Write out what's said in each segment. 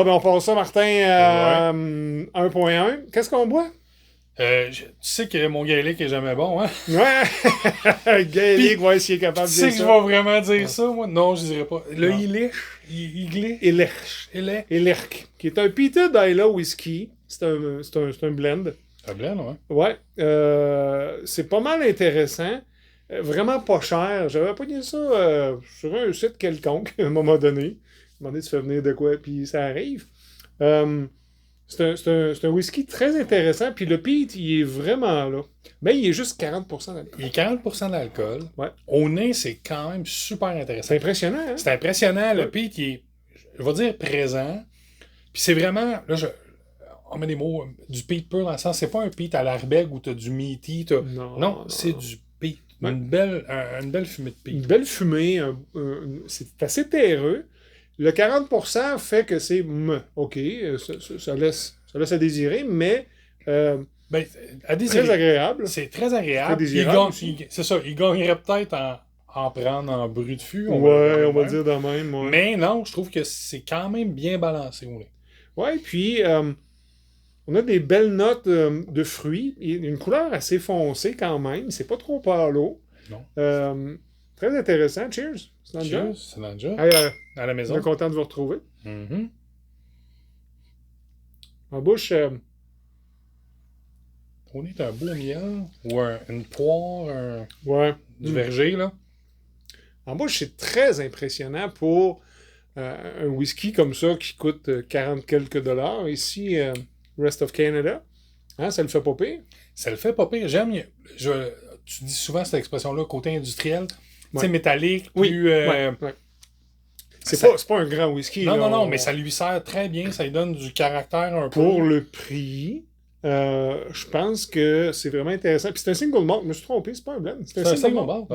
Bon, ben on passe ça, Martin, 1.1. Qu'est-ce qu'on boit? Tu sais que mon gaélique est jamais bon, hein? Ouais! Gaélique, voir s'il est capable de dire ça. Tu sais que je vais vraiment dire ça, moi? Non, je dirais pas. Là, il glisse. Ilirch, qui est un Peter Dyla whisky. C'est un blend. Un blend, ouais. Ouais. C'est pas mal intéressant. Vraiment pas cher. J'avais pas dit ça sur un site quelconque, à un moment donné. Demander de se faire venir de quoi, puis ça arrive. C'est un whisky très intéressant, puis le peat, il est vraiment là. Mais il est juste 40% d'alcool. Il est 40% d'alcool. Ouais. Au nez, c'est quand même super intéressant. C'est impressionnant, hein? C'est impressionnant. Le peat, il est, je vais dire, présent. Puis c'est vraiment, là, on met des mots, du peat pur dans le sens, c'est pas un peat à l'arbeg où t'as du meaty. Non, c'est du peat. Ouais. Une belle fumée de peat. Une belle fumée. C'est assez terreux. Le 40% fait que c'est OK, ça laisse à désirer, mais à désirer, très agréable. C'est très agréable. Très désirable. C'est ça, il gagnerait peut-être en prendre en brut de fût. On va dire de même. Ouais. Mais non, je trouve que c'est quand même bien balancé. Oui, puis on a des belles notes de fruits. Une couleur assez foncée quand même. C'est pas trop pâle-eau. Non. Très intéressant. Cheers. Cheers, c'est dans le job. À la maison. On est content de vous retrouver. Mm-hmm. En bouche... On est un beau miel ou une poire du verger, là. En bouche, c'est très impressionnant pour un whisky comme ça qui coûte 40 quelques dollars. Ici, Rest of Canada. Hein, ça le fait pas pire? Ça le fait pas pire. J'aime... Tu dis souvent cette expression-là, côté industriel. Tu sais, métallique, plus... Ouais. C'est pas un grand whisky. Non, mais ça lui sert très bien. Ça lui donne du caractère un peu. Pour le prix, je pense que c'est vraiment intéressant. Puis c'est un single malt. Je me suis trompé, c'est pas un blend. C'est un single malt.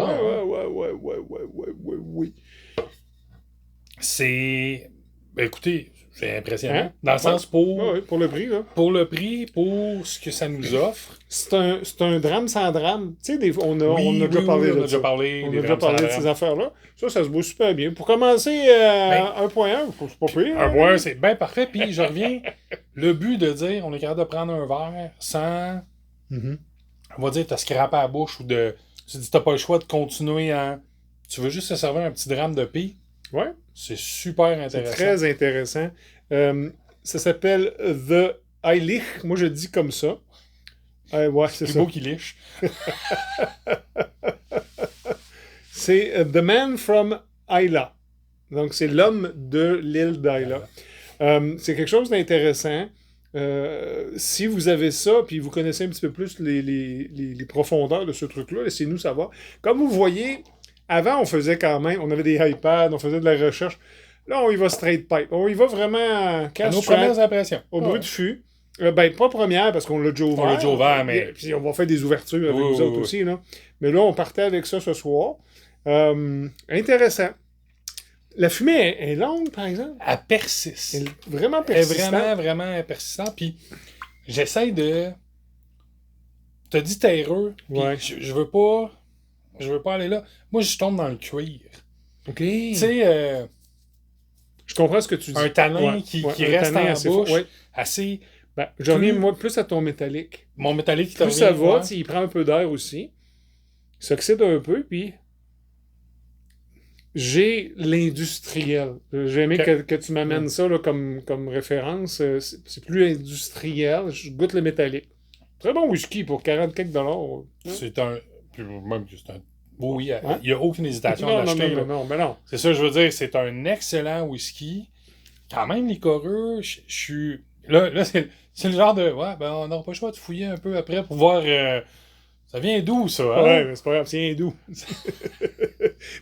Oui. C'est... Ben, écoutez, c'est impressionnant. Hein? Dans le sens pour le prix, là. Pour le prix, pour ce que ça nous offre. C'est un drame sans drame. Tu sais, on a déjà parlé de ça. On a déjà parlé de ces affaires-là. Ça se boit super bien. Pour commencer, 1.1, c'est pas pire. 1.1, c'est bien parfait. Puis je reviens, le but de dire, on est capable de prendre un verre sans, on va dire, te scraper à la bouche ou de... Tu dis, t'as pas le choix de continuer à... Tu veux juste te servir un petit drame de pie. Ouais. C'est super intéressant. C'est très intéressant. Ça s'appelle The Ilirch. Moi, je dis comme ça. Ouais, c'est ça. C'est beau qu'il liche. C'est The Man from Islay. Donc, c'est l'homme de l'île d'Islay. C'est quelque chose d'intéressant. Si vous avez ça, puis vous connaissez un petit peu plus les profondeurs de ce truc-là, laissez-nous savoir. Comme vous voyez, avant, on faisait quand même, on avait des iPads, on faisait de la recherche. Là, on y va straight pipe. On y va vraiment à nos premières impressions. Au brut de fût. Pas première, parce qu'on l'a déjà ouvert. On l'a déjà ouvert, mais... Puis on va faire des ouvertures avec vous autres aussi. Là. Mais là, on partait avec ça ce soir. Intéressant. La fumée est longue, par exemple. Elle persiste. Elle est vraiment persistante. Elle est vraiment persistante. Puis j'essaie de... T'as dit terreux. Puis je veux pas aller là. Moi, je tombe dans le cuir. OK. Tu sais... je comprends ce que tu dis. Un tanin qui reste en bouche. Assez... je reviens, moi, plus à ton métallique. Mon métallique, plus ça va, il prend un peu d'air aussi. Il s'oxyde un peu, puis... J'ai l'industriel. J'ai aimé que tu m'amènes ça là, comme référence. C'est plus industriel. Je goûte le métallique. Très bon whisky pour 40 quelques dollars. C'est un... Même que c'est un... Oui, il n'y a aucune hésitation à l'acheter. Non. C'est ça, je veux dire, c'est un excellent whisky. Quand même liquoreux. Je suis... Là c'est le genre de... on n'aura pas le choix de fouiller un peu après pour voir... Ça vient d'où, ça? Hein? Ouais, mais c'est pas grave, ça vient d'où.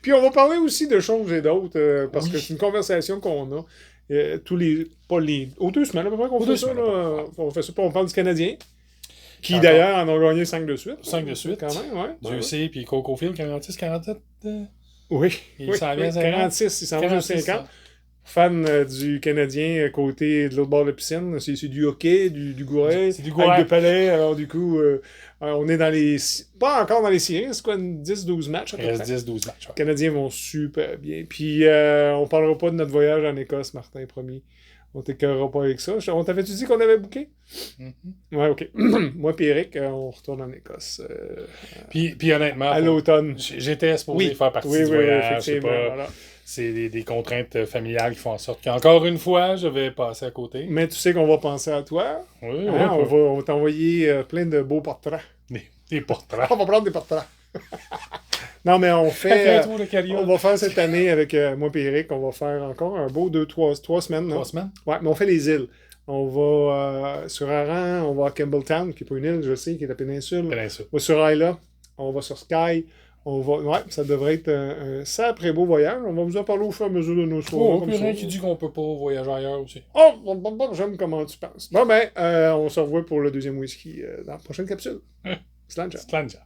Puis on va parler aussi de choses et d'autres, parce que c'est une conversation qu'on a. Aux 2 semaines, à peu près qu'on fait ça. Là, on fait ça, on parle du Canadien. Qui d'ailleurs en ont gagné 5 de suite. 5 de suite. Quand même, ouais. Dieu sait, puis Coco Field, 46, 47. Oui. Il s'en vient 46, il s'en vient 50. Fan du Canadien côté de l'autre bord de la piscine. C'est du hockey, du gouret. C'est du gouret. Avec des palais. Alors du coup, on est dans les... Pas encore dans les séries, c'est quoi, 10-12 matchs? Il reste 10-12 matchs. Les Canadiens vont super bien. Puis on parlera pas de notre voyage en Écosse, Martin, promis. On t'écœurera pas avec ça. On t'avait-tu dit qu'on avait booké? Ouais, OK. Moi et Eric, on retourne en Écosse. Puis honnêtement, à l'automne. J'étais supposé faire partie du oui, voyage. Je sais effectivement, pas. voilà. C'est des contraintes familiales qui font en sorte qu'encore une fois, je vais passer à côté. Mais tu sais qu'on va penser à toi. Oui, Hein, on va t'envoyer plein de beaux portraits. Des portraits. On va prendre des portraits. Non, mais on fait. On va faire cette année avec moi et Eric, on va faire encore un beau 3 semaines. 3 semaines? Ouais, mais on fait les îles. On va sur Aran, on va à Campbelltown, qui est pas une île, je sais, qui est la péninsule. On va sur Isla, on va sur Skye. Ouais, ça devrait être un sacré beau voyage. On va vous en parler au fur et à mesure de nos soirées. Il y en a qui dit qu'on peut pas voyager ailleurs aussi. Oh, j'aime comment tu penses. Bon, ben, on se revoit pour le deuxième whisky dans la prochaine capsule. Slanja.